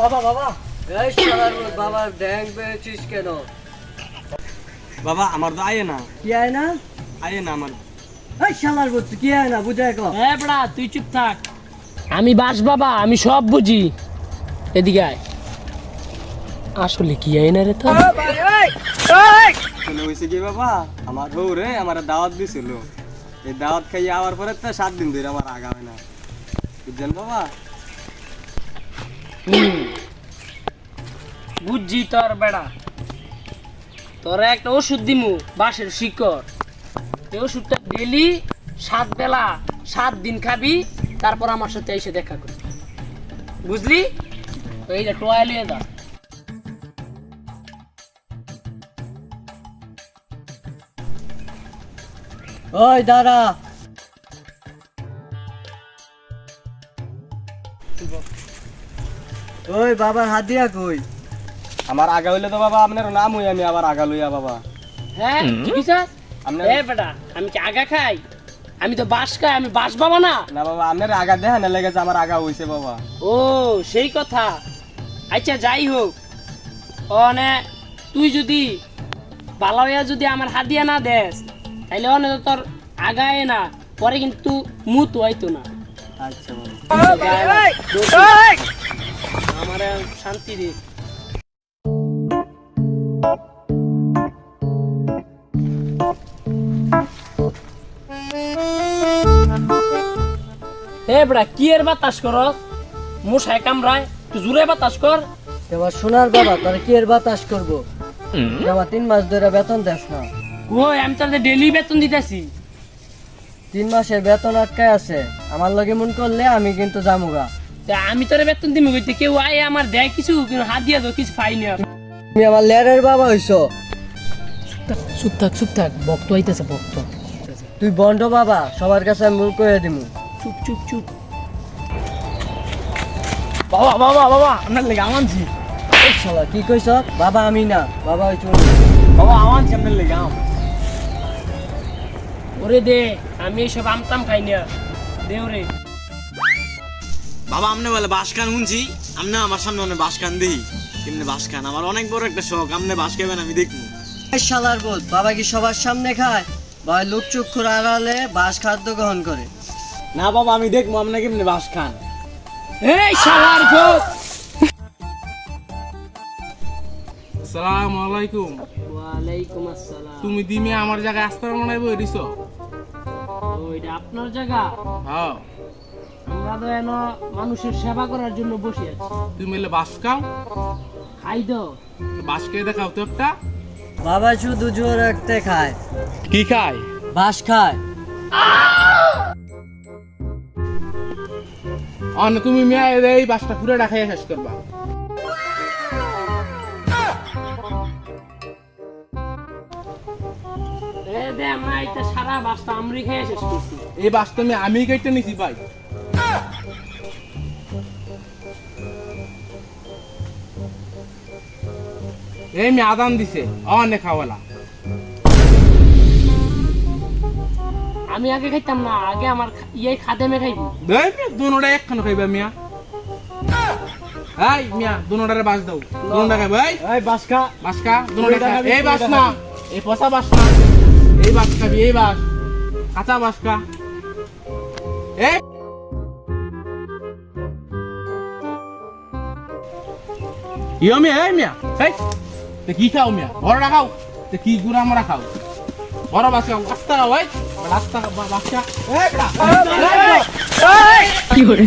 বাবা বাবা এই শালার বাবা ড্যাং বেচিস কেন? বাবা আমার তো আয়ে না, কি আয় না? আয়ে না আমার। এই শালার বলছি কি আয় না বুঝাই কো। হ্যাঁ বড়া তুই চুপ থাক, আমি বাস বাবা, আমি সব বুঝি। এদিকে আয়। আসলে কি আয় না রে তো? আসলে হয়েছে কি বাবা, আমার বউরে আমার দাওয়াত দিছিল, এই দাওয়াত খাইয়ে আওয়ার পরে তো 7 দিন ধরে আমার আগা হয় না, বুঝছেন বাবা? বুঝছি তোর বেড়া, তোরা একটা ওষুধ দিমু বাঁশের শিকড়, এই ওষুধটা ডেলি 7 বেলা 7 দিন খাবি, তারপর আমার সাথে এসে দেখা করবি, বুঝলি? তো এইটা টোয়া লিয়ে দা। ওই দাঁড়া, ওই বাবার হাত দিয়া কই? আমার আগা হইলে তো বাবা আপনার নাম হই, আমি আবার আগা লইয়া বাবা। হ্যাঁ কি স্যার? আপনার এ বেটা আমি কি আগা খাই? আমি তো বাস খাই, আমি বাস বাবা না। না বাবা, আপনার আগা দেখা না লেগেছে, আমার আগা হইছে বাবা। ও সেই কথা। আচ্ছা যাই হোক, অনে তুই যদি বালাইয়া যদি আমার হাদিয়া না দেস, তাইলে অনে তো তোর আগায় না, পরে কিন্তু মুত হইতো না। আচ্ছা বাবা। আমার শান্তি দে। হে বড়া কি এর বাতাস কর? মশায় কামড়ায়, তুই জোরে বাতাস কর। এবার শোনার বাবা তোর কি এর বাতাস করবো? আমার 3 মাস ধরে বেতন দেস না। ওই আমি তাহলে ডেলি বেতন দিতেছি। 3 মাসের বেতন আটকায় আছে, আমার লগে মন করলে আমি কিন্তু জামুগা। আমি তোর বেতন দিমু কইতে, কেউ আয় আমার দেয় কিছু, কিন্তু হাত দিয়া তো কিছু পাই না। তুমি আমার লেরের বাবা হইছো। চুপ থাক, বক্ত আইতেছে বক্ত। তুই বন্ড বাবা, সবার কাছে আমি মুখ করে দিমু। চুপ। বাবা বাবা বাবা আপনার লেগে আমানছি। এই শালা কি কইছ? বাবা আমি না, বাবা হইছো। বাবা আমানছি আপনার লেগে আম। ওরে দে, আমি এইসব আমতাম খাই না, দে ওরে। বাবা আমনে বলে বাস খান শুনছি, আমনে আমার সামনে অনেক বাস খান দিই, কেমনে বাস খান, আমার অনেক বড় একটা শখ, আমনে বাস খাবেন আমি দেখবো। এই শালার বল, বাবা কি সবার সামনে খায়? ভাই লোক চক্ষুর আড়ালে বাস খাদ্য গ্রহণ করে। না বাবা আমি দেখবো আমনে কেমনে বাস খান। এই শালার ভূত। আসসালামু আলাইকুম। ওয়ালাইকুম আসসালাম। তুমি দিমে আমার জায়গায় আস্তার মনে বইরিছো? ওইটা আপনার জায়গা? হ্যাঁ। আমরা তো এন মানুষের সেবা করার জন্য বসে আছি। তুমি এলে বাস খাও, খাই তো। বাস খেয়ে দেখাও তো একটা। বাবা শুধু জোর রাখতে খায়। কি খায়? বাস খায়। না তুমি মিয়া এই বাসটা পুরো খাইয়া শেষ করবা। দে আমরা এটা সারা বাসটা আমরি খেয়ে শেষ করছি। এই বাসটা আমি কেটে নিছি ভাই। এই মি আদান দিছে অনেক খাওয়ালা। আমি আগে খাইতাম না, আগে আমার ইয়ে খাদেমে খাইবো। দেই মিয়া দুনোটা একখানে খাইবা মিয়া। এই মিয়া দুনোটারে বাস দাও, দুনোটা খাই ভাই। এই বাস খা। বাস খা, দুনোটা খা। এই বাস না, এই পচা বাস না, এই বাস খাবি, এই বাস কাঁচা বাস খা। এই ইয়ো মিয়া, এই মিয়া এই তে কি খাও মিয়া? বড়টা খাও, তে কি গুড়া মরা খাও? বড় বাস খাও, আস্তা খাও ভাই, আস্তা বাস খা। এই বড়া কি করে?